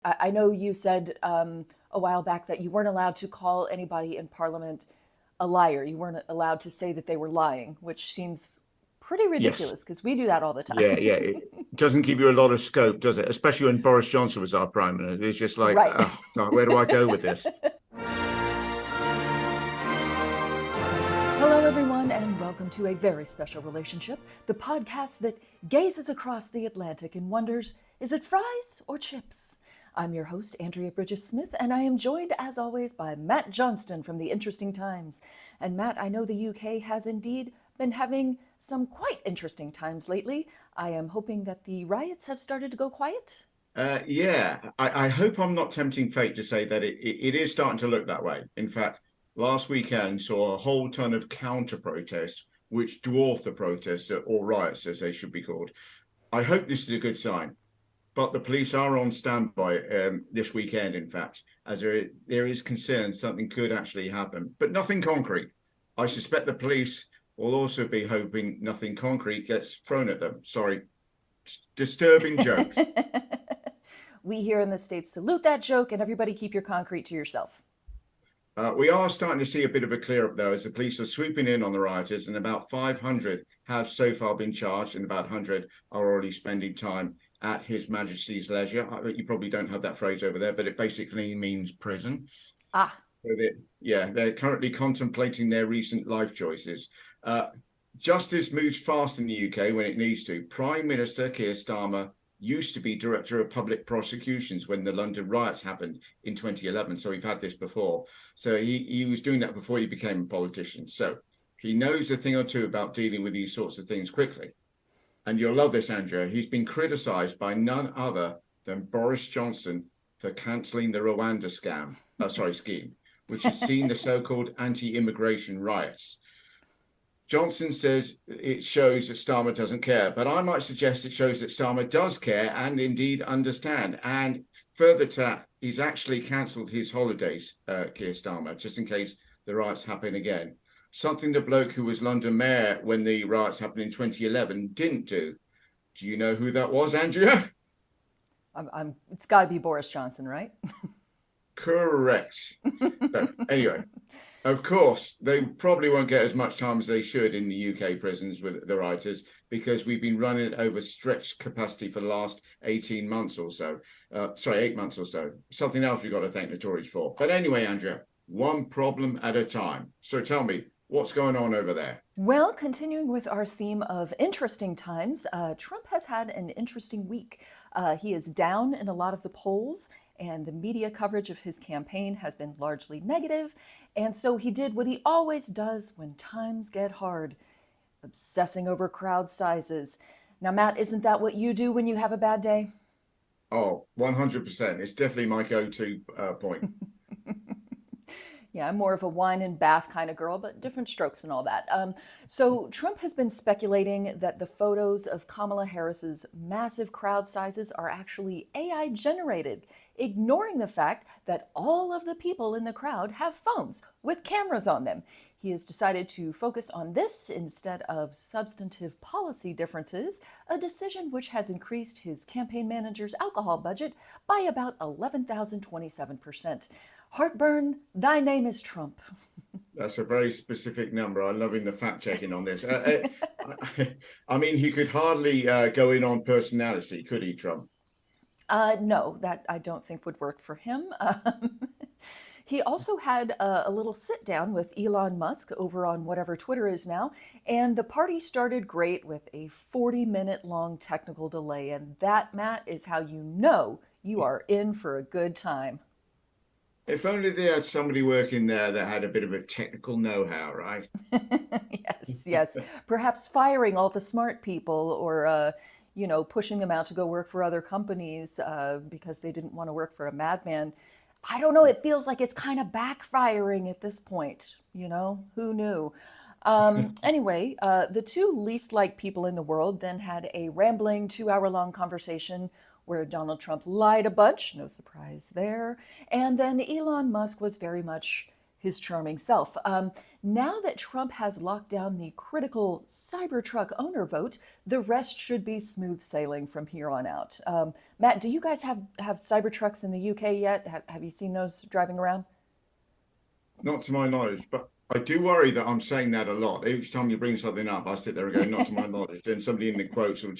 I know you said a while back that you weren't allowed to call anybody in Parliament a liar. You weren't allowed to say that they were lying, which seems pretty Yes. ridiculous because we do that all the Yeah, time. yeah. It doesn't give you a lot of scope, does it? Especially when Boris Johnson was our prime minister. It's just like, Right. oh, God, where do I go with this? Hello, everyone, and welcome to A Very Special Relationship, the podcast that gazes across the Atlantic and wonders, is it fries or chips? I'm your host, Andrea Bridges Smith, and I am joined, as always, by Matt Johnston from The Interesting Times. And Matt, I know the UK has indeed been having some quite interesting times lately. I am hoping that the riots have started to go quiet. I hope I'm not tempting fate to say that it is starting to look that way. In fact, last weekend saw a whole ton of counter protests, which dwarf the protests or riots, as they should be called. I hope this is a good sign. But the police are on standby this weekend, in fact, as there is concern something could actually happen, but nothing concrete. I suspect the police will also be hoping nothing concrete gets thrown at them. Sorry, disturbing joke. We here in the States salute that joke, and everybody keep your concrete to yourself. We are starting to see a bit of a clear up, though, as the police are swooping in on the rioters, and about 500 have so far been charged, and about 100 are already spending time at His Majesty's leisure. You probably don't have that phrase over there, but it basically means prison. Ah, So they're currently contemplating their recent life choices. Justice moves fast in the UK when it needs to. Prime Minister Keir Starmer used to be Director of Public Prosecutions when the London riots happened in 2011. So we've had this before. So he was doing that before he became a politician. So he knows a thing or two about dealing with these sorts of things quickly. And you'll love this, Andrea. He's been criticised by none other than Boris Johnson for cancelling the Rwanda scheme, which has seen the so-called anti-immigration riots. Johnson says it shows that Starmer doesn't care, but I might suggest it shows that Starmer does care and indeed understand. And further to that, he's actually cancelled his holidays, Keir Starmer, just in case the riots happen again. Something the bloke who was London mayor when the riots happened in 2011 didn't do. Do you know who that was, Andrea? it's got to be Boris Johnson, right? Correct. So anyway, of course, they probably won't get as much time as they should in the UK prisons with the writers because we've been running over stretched capacity for the last 18 months or so. 8 months or so. Something else we've got to thank the Tories for. But anyway, Andrea, one problem at a time. So tell me, what's going on over there? Well, continuing with our theme of interesting times, Trump has had an interesting week. He is down in a lot of the polls, and the media coverage of his campaign has been largely negative. And so he did what he always does when times get hard, obsessing over crowd sizes. Now, Matt, isn't that what you do when you have a bad day? Oh, 100%. It's definitely my go-to point. Yeah, I'm more of a wine and bath kind of girl, but different strokes and all that. So Trump has been speculating that the photos of Kamala Harris's massive crowd sizes are actually AI generated, ignoring the fact that all of the people in the crowd have phones with cameras on them. He has decided to focus on this instead of substantive policy differences, a decision which has increased his campaign manager's alcohol budget by about 11,027%. Heartburn, thy name is Trump. That's a very specific number. I'm loving the fact checking on this. I mean, he could hardly go in on personality, could he, Trump? No, that I don't think would work for him. He also had a little sit down with Elon Musk over on whatever Twitter is now, and the party started great with a 40-minute long technical delay. And that, Matt, is how you know you are in for a good time. If only they had somebody working there that had a bit of a technical know-how, right? Yes, yes. Perhaps firing all the smart people or, pushing them out to go work for other companies because they didn't want to work for a madman. I don't know. It feels like it's kind of backfiring at this point. Who knew? Anyway, the two least liked people in the world then had a rambling 2 hour long conversation where Donald Trump lied a bunch, no surprise there. And then Elon Musk was very much his charming self. Now that Trump has locked down the critical Cybertruck owner vote, the rest should be smooth sailing from here on out. Matt, do you guys have Cybertrucks in the UK yet? Have you seen those driving around? Not to my knowledge, but I do worry that I'm saying that a lot. Each time you bring something up, I sit there and go, "Not to my knowledge." Then somebody in the quotes, or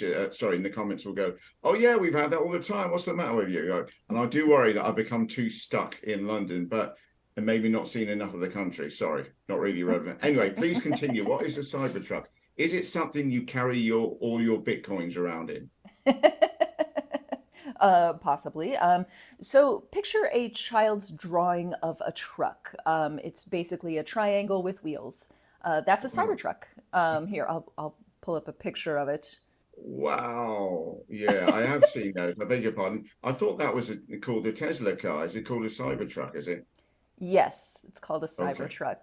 in the comments, will go, "Oh yeah, we've had that all the time. What's the matter with you?" And I do worry that I've become too stuck in London, and maybe not seen enough of the country. Sorry, not really relevant. Anyway, please continue. What is a Cybertruck? Is it something you carry all your bitcoins around in? Possibly. So picture a child's drawing of a truck. It's basically a triangle with wheels. That's a Cybertruck. Here, I'll pull up a picture of it. Wow. Yeah, I have seen those. I beg your pardon. I thought that was called a Tesla car. Is it called a Cybertruck, is it? Yes, it's called a Okay. Cybertruck.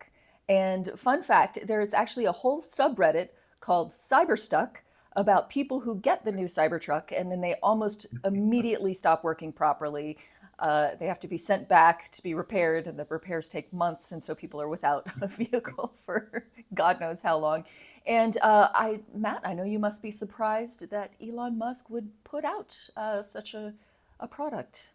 And fun fact, there's actually a whole subreddit called Cyberstuck about people who get the new Cybertruck and then they almost immediately stop working properly. They have to be sent back to be repaired, and the repairs take months, and so people are without a vehicle for God knows how long. And Matt, I know you must be surprised that Elon Musk would put out such a product.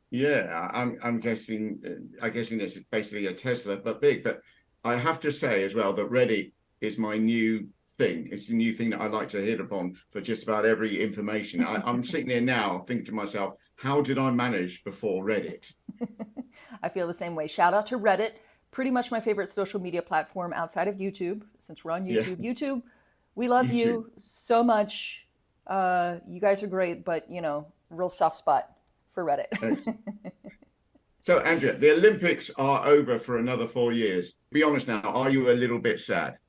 Yeah, I'm guessing. I'm guessing this is basically a Tesla, but big. But I have to say as well that Reddit is my new thing. It's the new thing that I like to hit upon for just about every information. I'm sitting there now thinking to myself, how did I manage before Reddit? I feel the same way. Shout out to Reddit, pretty much my favorite social media platform outside of YouTube, since we're on Yeah, YouTube. YouTube, we love YouTube. you so much. You guys are great, but real soft spot for Reddit. Excellent. So, Andrea, the Olympics are over for another 4 years. Be honest now, are you a little bit sad?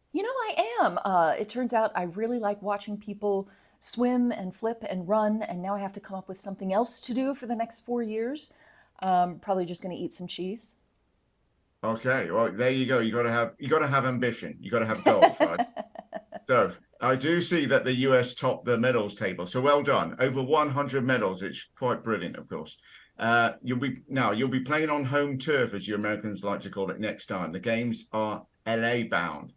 I am. It turns out I really like watching people swim and flip and run, and now I have to come up with something else to do for the next 4 years. Probably just going to eat some cheese. Okay, well, there you go. You got to have ambition. You got to have goals, right? So I do see that the US topped the medals table. So well done. Over 100 medals. It's quite brilliant, of course. You'll be playing on home turf, as you Americans like to call it, next time. The games are LA bound.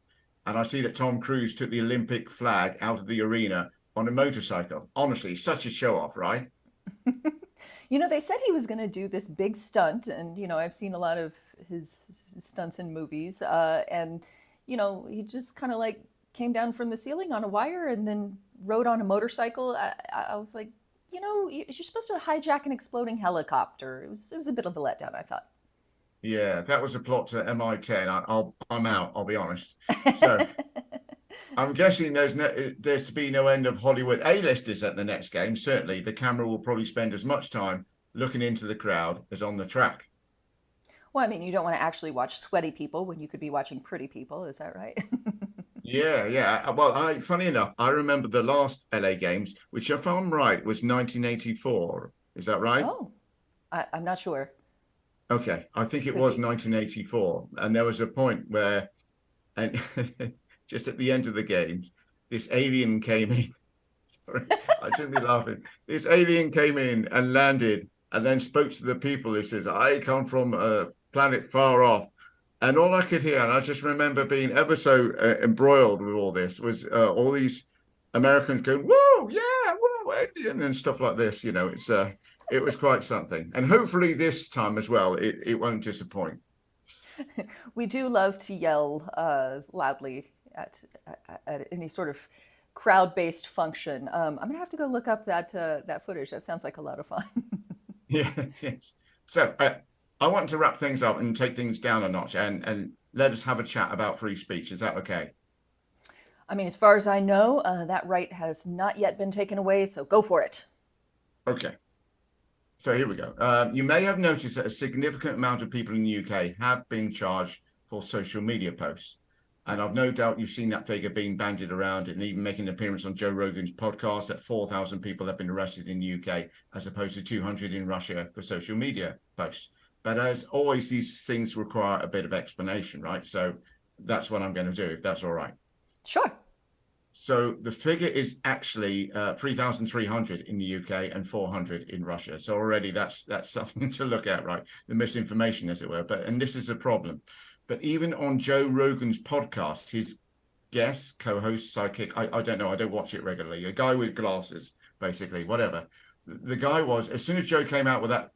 And I see that Tom Cruise took the Olympic flag out of the arena on a motorcycle. Honestly, such a show off, right? They said he was going to do this big stunt, and I've seen a lot of his stunts in movies, and he just kind of like came down from the ceiling on a wire and then rode on a motorcycle. I was like, you're supposed to hijack an exploding helicopter. It was a bit of a letdown, I thought. Yeah, that was a plot to MI10. I'm out, I'll be honest. So I'm guessing there's to be no end of Hollywood A-listers at the next game. Certainly, the camera will probably spend as much time looking into the crowd as on the track. Well, I mean, you don't want to actually watch sweaty people when you could be watching pretty people. Is that right? Yeah, yeah. Well, funny enough, I remember the last LA games, which, if I'm right, was 1984. Is that right? Oh, I'm not sure. Okay, I think it Could was be. 1984, and there was a point where, and just at the end of the game, this alien came in. Sorry, I shouldn't be laughing. This alien came in and landed, and then spoke to the people. He says, "I come from a planet far off." And all I could hear, and I just remember being ever so embroiled with all this, was all these Americans going, "Whoa, yeah, whoa, alien," and stuff like this. It was quite something. And hopefully this time as well, it won't disappoint. We do love to yell loudly at any sort of crowd-based function. I'm gonna have to go look up that footage. That sounds like a lot of fun. Yeah, yes. So I want to wrap things up and take things down a notch and let us have a chat about free speech. Is that okay? I mean, as far as I know, that right has not yet been taken away, so go for it. Okay. So here we go. You may have noticed that a significant amount of people in the UK have been charged for social media posts. And I've no doubt you've seen that figure being bandied around and even making an appearance on Joe Rogan's podcast that 4,000 people have been arrested in the UK as opposed to 200 in Russia for social media posts. But as always, these things require a bit of explanation, right? So that's what I'm going to do, if that's all right. Sure. So the figure is actually 3,300 in the UK and 400 in Russia. So already that's something to look at, right? The misinformation, as it were. And this is a problem. But even on Joe Rogan's podcast, his guest, co-host, sidekick, I don't know, I don't watch it regularly. A guy with glasses, basically, whatever. The guy was, as soon as Joe came out with that,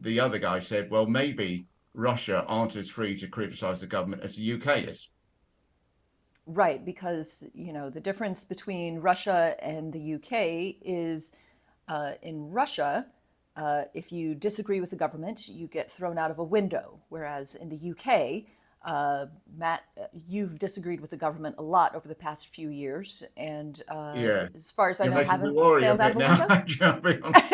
the other guy said, well, maybe Russia aren't as free to criticize the government as the UK is. Right, because the difference between Russia and the UK is in Russia, if you disagree with the government, you get thrown out of a window. Whereas in the UK, Matt, you've disagreed with the government a lot over the past few years, and Yeah, as far as I you're know, making me haven't worry a sailed out bit of a now. window. I'll be honest.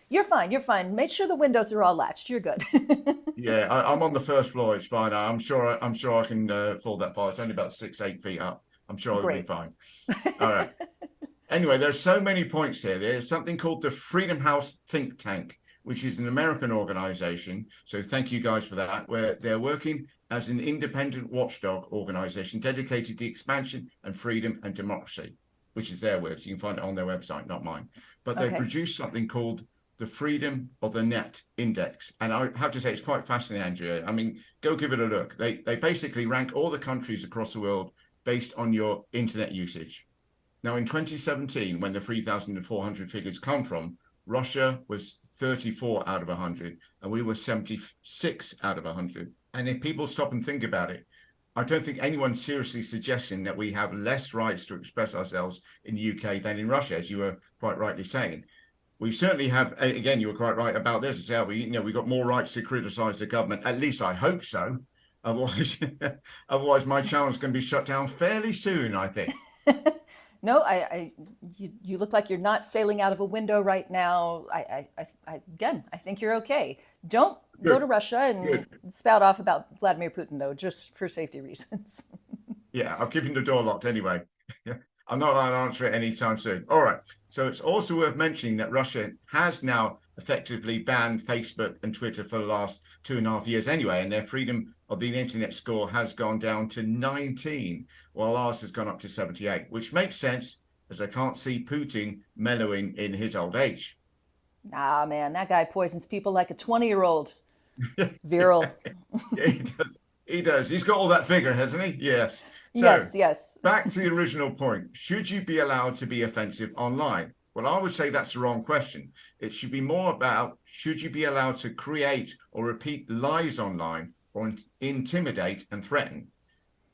You're fine. You're fine. Make sure the windows are all latched. You're good. Yeah, I'm on the first floor. It's fine. I'm sure. I'm sure I can fall that far. It's only about 6, 8 feet up. I'm sure I'll be Great. fine. All right. Anyway, there's so many points here. There's something called the Freedom House think tank, which is an American organization. So thank you guys for that, where they're working as an independent watchdog organization dedicated to expansion and freedom and democracy, which is their words. You can find it on their website, not mine. But they Okay. produced something called the Freedom of the Net Index. And I have to say, it's quite fascinating, Andrea. I mean, go give it a look. They basically rank all the countries across the world based on your internet usage. Now, in 2017, when the 3,400 figures come from, Russia was 34 out of 100, and we were 76 out of 100. And if people stop and think about it, I don't think anyone's seriously suggesting that we have less rights to express ourselves in the UK than in Russia, as you were quite rightly saying. We certainly have, again, you were quite right about this, how we got more rights to criticize the government. At least I hope so. Otherwise, otherwise my channel's going to be shut down fairly soon, I think. No, you look like you're not sailing out of a window right now. Again, I think you're okay. Don't go to Good, Russia and good. spout off about Vladimir Putin, though, just for safety reasons. Yeah, I've given the door locked anyway. I'm not going to answer it anytime soon. All right. So it's also worth mentioning that Russia has now effectively banned Facebook and Twitter for the last 2.5 years anyway, and their freedom of the internet score has gone down to 19, while ours has gone up to 78, which makes sense as I can't see Putin mellowing in his old age. Nah, man, that guy poisons people like a 20-year-old. Virile. Yeah, he does. He does. He's got all that figure, hasn't he? Yes. So Yes, yes. back to the original point. Should you be allowed to be offensive online? Well, I would say that's the wrong question. It should be more about, should you be allowed to create or repeat lies online or intimidate and threaten?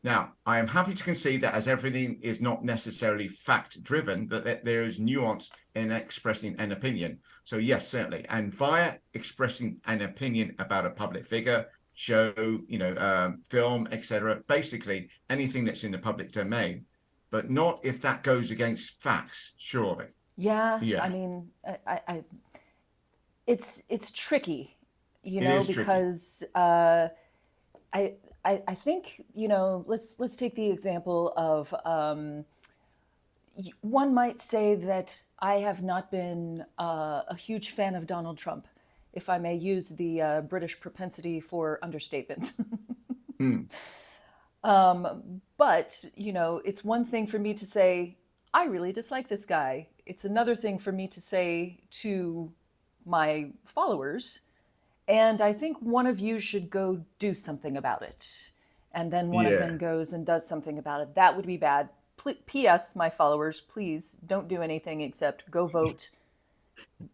Now, I am happy to concede that as everything is not necessarily fact-driven, that there is nuance in expressing an opinion. So yes, certainly. And via expressing an opinion about a public figure, show, film, etc., basically anything that's in the public domain, but not if that goes against facts, surely. Yeah, Yeah, I mean, it's tricky, it is tricky. because I think let's take the example of one might say that I have not been a huge fan of Donald Trump, if I may use the British propensity for understatement. Hmm. But it's one thing for me to say I really dislike this guy. It's another thing for me to say to my followers, and I think one of you should go do something about it. And then one of Yeah, them goes and does something about it. That would be bad. P.S. My followers, please don't do anything except go vote.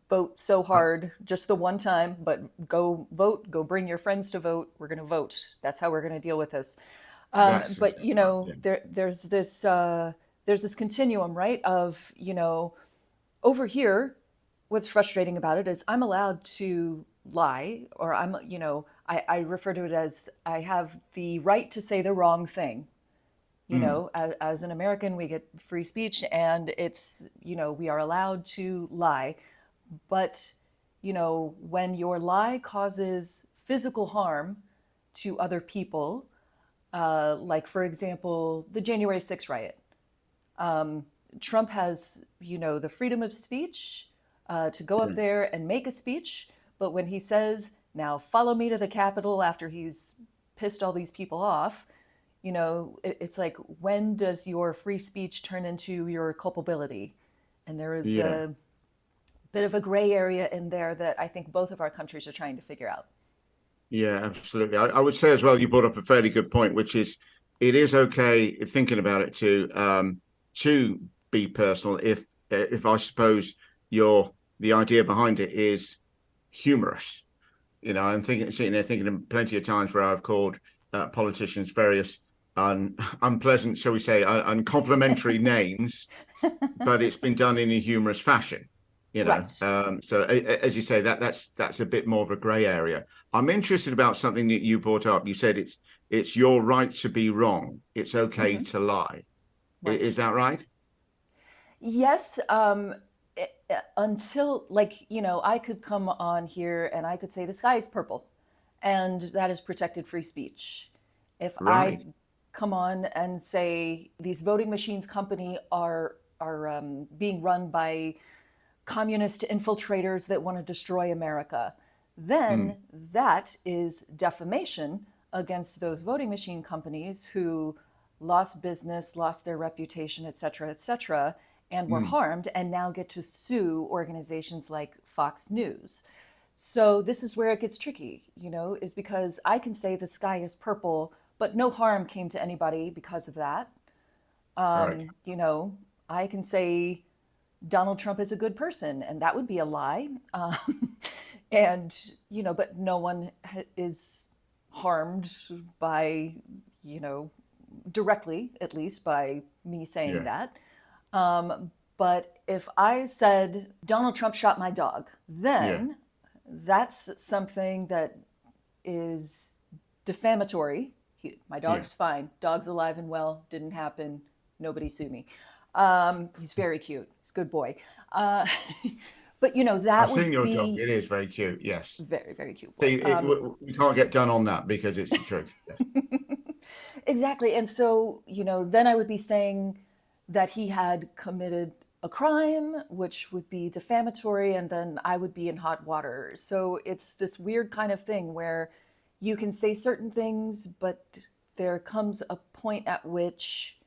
Vote so that's hard, just the one time, but go vote. Go bring your friends to vote. We're going to vote. That's how we're going to deal with this. that's the But step up. Yeah, there's this continuum, right? Of over here, what's frustrating about it is I'm allowed to lie, or I refer to it as I have the right to say the wrong thing. mm, As an American, we get free speech, and it's we are allowed to lie, but when your lie causes physical harm to other people, like for example, the January 6th riot. Trump has, the freedom of speech to go up mm, there and make a speech. But when he says, now follow me to the Capitol after he's pissed all these people off, it's like, when does your free speech turn into your culpability? And there is yeah. a bit of a gray area in there that I think both of our countries are trying to figure out. Yeah, absolutely. I would say as well, you brought up a fairly good point, which is it is okay thinking about it to be personal if I suppose your the idea behind it is humorous. You know, I'm thinking, sitting there thinking of plenty of times where I've called politicians various unpleasant, shall we say, uncomplimentary names, but it's been done in a humorous fashion. You know, Right. so as you say, that's a bit more of a grey area. I'm interested about something that you brought up. You said it's your right to be wrong. It's okay Hmm. to lie. Is Right. that right? Yes, until, like, I could come on here and I could say the sky is purple, and that is protected free speech. If I Right. come on and say these voting machines company are being run by communist infiltrators that want to destroy America, then Mm, that is defamation against those voting machine companies who lost business, lost their reputation, et cetera, and were mm, harmed and now get to sue organizations like Fox News. So this is where it gets tricky, is because I can say the sky is purple, but no harm came to anybody because of that. right. You know, I can say Donald Trump is a good person, and that would be a lie. And, but no one is harmed by, you know, directly, at least by me saying Yeah. that. But if I said Donald Trump shot my dog, Yeah. then that's something that is defamatory. My Yeah. dog's fine. Dog's alive and well. Didn't happen. Nobody sue me. He's very cute. He's a good boy. Uh, but that I've seen would your dog. be It is very cute. Yes. very, very cute boy. See, we can't get done on that because it's the truth. Yes. Exactly. And so, then I would be saying that he had committed a crime, which would be defamatory, and then I would be in hot water. So it's this weird kind of thing where you can say certain things, but there comes a point at which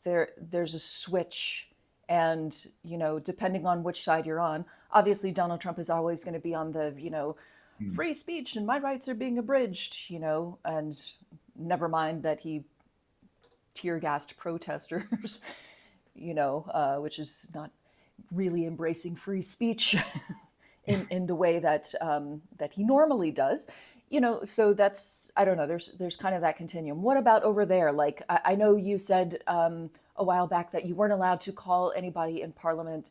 there's a switch, and depending on which side you're on, obviously Donald Trump is always going to be on the Mm, free speech and my rights are being abridged, and never mind that he tear gassed protesters, which is not really embracing free speech in the way that he normally does. So that's, I don't know. There's kind of that continuum. What about over there? Like, I know you said a while back that you weren't allowed to call anybody in Parliament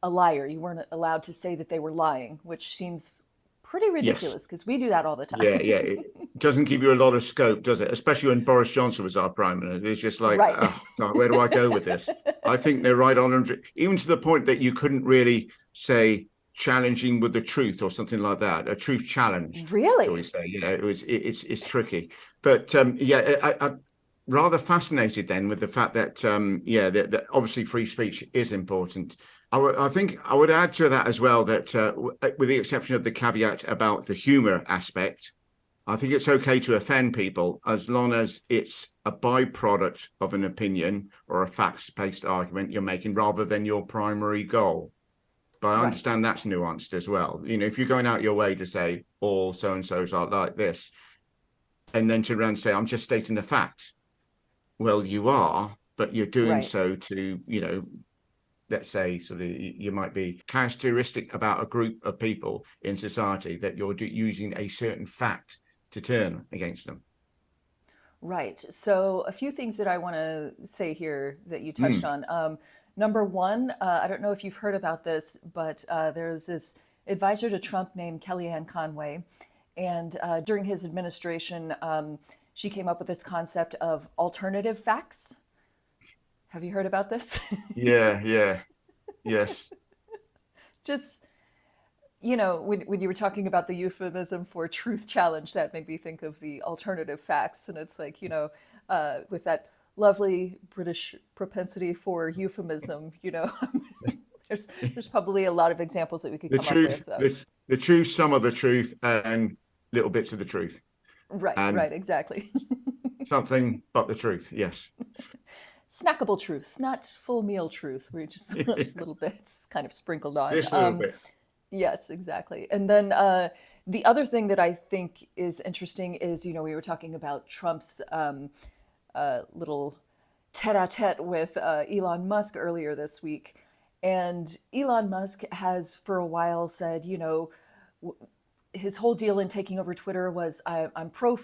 a liar. You weren't allowed to say that they were lying, which seems pretty yes. ridiculous because we do that all the Yeah. time. Yeah. It doesn't give you a lot of scope, does it? Especially when Boris Johnson was our prime minister. It's just like, Right. oh God, where do I go with this? I think they're right on, even to the point that you couldn't really say challenging with the truth or something like that. A truth challenge, shall we Really? say? It's tricky. But yeah, I'm rather fascinated then with the fact that yeah, that obviously free speech is important. I think I would add to that as well that, with the exception of the caveat about the humor aspect, I think it's okay to offend people as long as it's a byproduct of an opinion or a facts-based argument you're making rather than your primary goal. But I Right. understand that's nuanced as well. You know, if you're going out your way to say all so and so's are like this, and then to run and say, I'm just stating a fact. Well, you are, but you're doing Right. so to, let's say, sort of, you might be characteristic about a group of people in society that you're using a certain fact to turn against them. Right. So, a few things that I want to say here that you touched Mm, on. Number one, I don't know if you've heard about this, but there's this advisor to Trump named Kellyanne Conway. And during his administration, she came up with this concept of alternative facts. Have you heard about this? yeah, yeah, yes, Just, when you were talking about the euphemism for truth challenge, that made me think of the alternative facts. And it's like, with that lovely British propensity for euphemism, there's probably a lot of examples that we could the come up truth, with of. the truth, some of the truth, and little bits of the truth, Right, and right, exactly. something but the truth. Yes. Snackable truth, not full meal truth. We're just little bits kind of sprinkled on. This little bit. Yes, exactly. And then the other thing that I think is interesting is, we were talking about Trump's little tete-a-tete with Elon Musk earlier this week. And Elon Musk has for a while said, his whole deal in taking over Twitter was I'm pro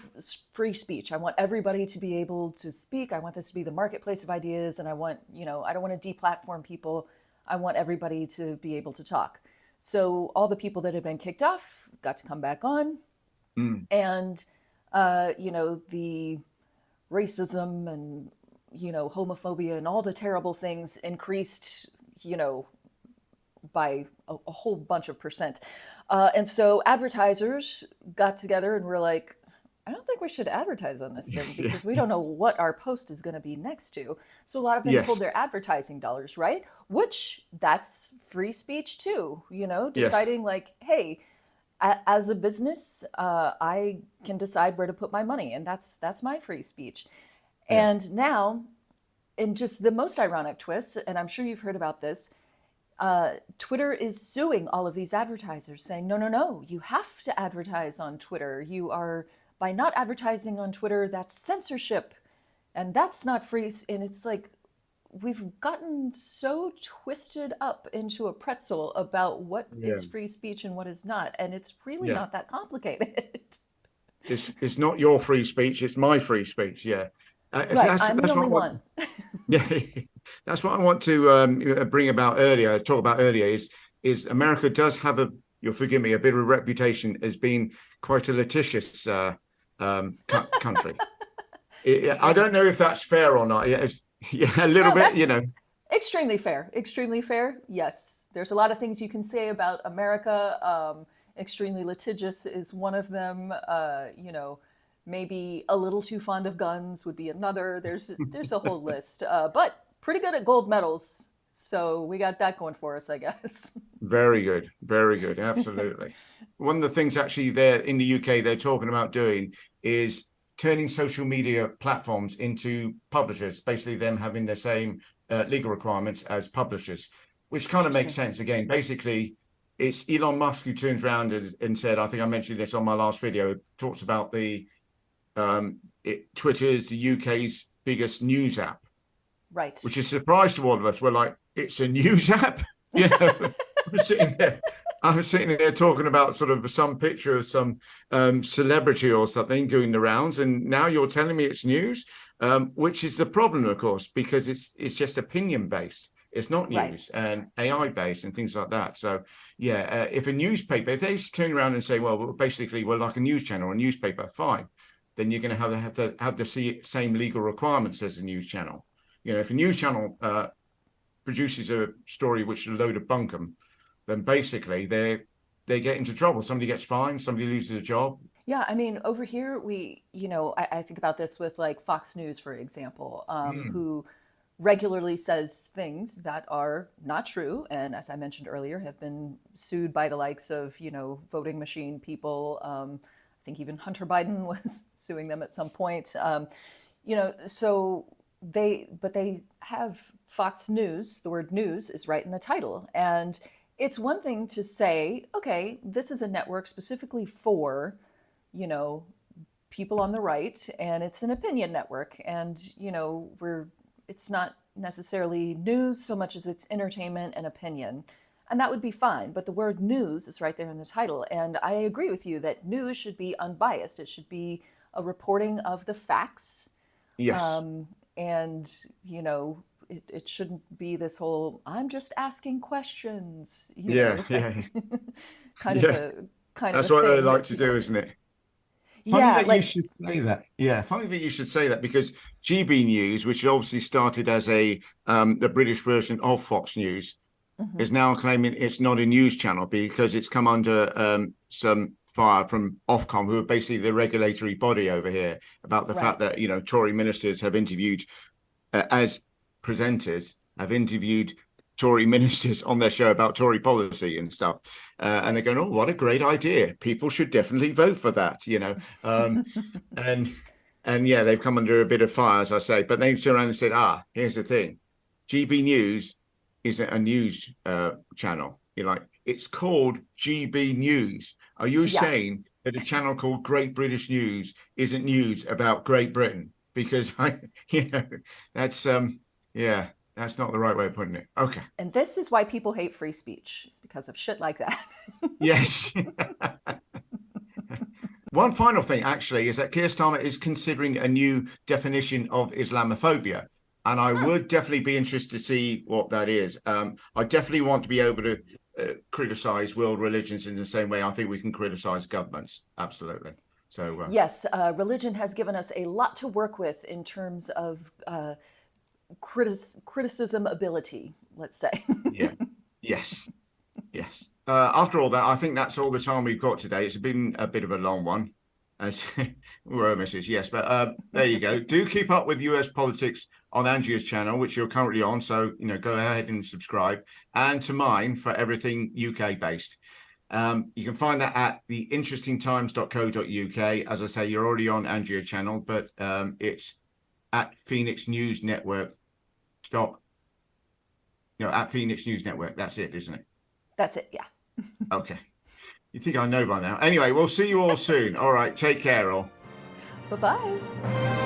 free speech. I want everybody to be able to speak. I want this to be the marketplace of ideas. And I want, I don't want to deplatform people. I want everybody to be able to talk. So all the people that had been kicked off got to come back on. Mm. And, the racism and, homophobia and all the terrible things increased, by a whole bunch of percent. And so advertisers got together and were like, I don't think we should advertise on this thing Yeah. because we don't know what our post is going to be next to. So a lot of them pulled Yes. their advertising dollars, right? Which that's free speech too, Yes. deciding like, hey, as a business, I can decide where to put my money, and that's my free speech. Yeah. And now, in just the most ironic twist, and I'm sure you've heard about this, Twitter is suing all of these advertisers, saying, no, no, no, you have to advertise on Twitter. You are, by not advertising on Twitter, that's censorship, and that's not free. And it's like, we've gotten so twisted up into a pretzel about what Yeah. is free speech and what is not. And it's really Yeah. not that complicated. It's not your free speech, it's my free speech. Yeah. If Right. I'm the that's what only I want. one. Yeah. That's what I want to talk about earlier is America does have you'll forgive me, a bit of a reputation as being quite a litigious country. I Yeah. don't know if that's fair or not. Yeah, a little No, bit, that's extremely fair. Extremely fair. Yes. There's a lot of things you can say about America. Extremely litigious is one of them. Maybe a little too fond of guns would be another. There's a whole list. But pretty good at gold medals. So we got that going for us, I guess. Very good. Very good. Absolutely. One of the things actually there in the UK they're talking about doing is turning social media platforms into publishers, basically them having the same legal requirements as publishers, which kind of makes Interesting. sense. Again, basically, it's Elon Musk who turns around and said, I think I mentioned this on my last video, talks about Twitter is the UK's biggest news app, Right. which is a surprise to all of us. We're like, it's a news app? You know, I was sitting there talking about sort of some picture of some celebrity or something doing the rounds, and now you're telling me it's news, which is the problem, of course, because it's just opinion based. It's not Right. news and AI based and things like that. So, yeah, if a newspaper, if they turn around and say, well, basically, we're like a news channel, a newspaper, fine, then you're going to have the same legal requirements as a news channel. If a news channel produces a story which is a load of bunkum, then basically they get into trouble. Somebody gets fined, somebody loses a job. Yeah, I mean, over here, I think about this with like Fox News, for example, who regularly says things that are not true. And as I mentioned earlier, have been sued by the likes of, voting machine people. I think even Hunter Biden was suing them at some point. So but they have Fox News, the word news is right in the title. And it's one thing to say, okay, this is a network specifically for, you know, people on the right, and it's an opinion network. And, it's not necessarily news so much as it's entertainment and opinion. And that would be fine. But the word news is right there in the title. And I agree with you that news should be unbiased. It should be a reporting of the facts. Yes. And, it shouldn't be this whole, I'm just asking questions, Yeah. Yeah. like kind of Yeah. a kind of a That's what they thing like that to people, do, isn't it? Funny yeah, that you like, should say that. Yeah, funny that you should say that because GB News, which obviously started as the British version of Fox News, mhm, is now claiming it's not a news channel because it's come under some fire from Ofcom, who are basically the regulatory body over here, about the fact right. that Tory ministers have interviewed as presenters have interviewed Tory ministers on their show about Tory policy and stuff. And they're going, oh, what a great idea. People should definitely vote for that. And and yeah, they've come under a bit of fire, as I say, but they've turned around and said, here's the thing. GB News isn't a news channel. You're like, it's called GB News. Are you Yeah. saying that a channel called Great British News isn't news about Great Britain? Because that's yeah, that's not the right way of putting it. Okay. And this is why people hate free speech. It's because of shit like that. Yes. One final thing, actually, is that Keir Starmer is considering a new definition of Islamophobia. And I would definitely be interested to see what that is. I definitely want to be able to criticize world religions in the same way I think we can criticize governments. Absolutely. So, Yes, religion has given us a lot to work with in terms of criticism ability, let's say. yeah. Yes. Yes. After all that, I think that's all the time we've got today. It's been a bit of a long one, as Mrs. Yes, but there you go. Do keep up with US politics on Andrea's channel, which you're currently on. So, go ahead and subscribe. And to mine for everything UK based. You can find that at theinterestingtimes.co.uk. As I say, you're already on Andrea's channel, but it's at Phoenix News Network. At Phoenix News Network. That's it, isn't it? That's it, yeah. Okay. You think I know by now. Anyway, we'll see you all soon. All right. Take care, all. Bye-bye.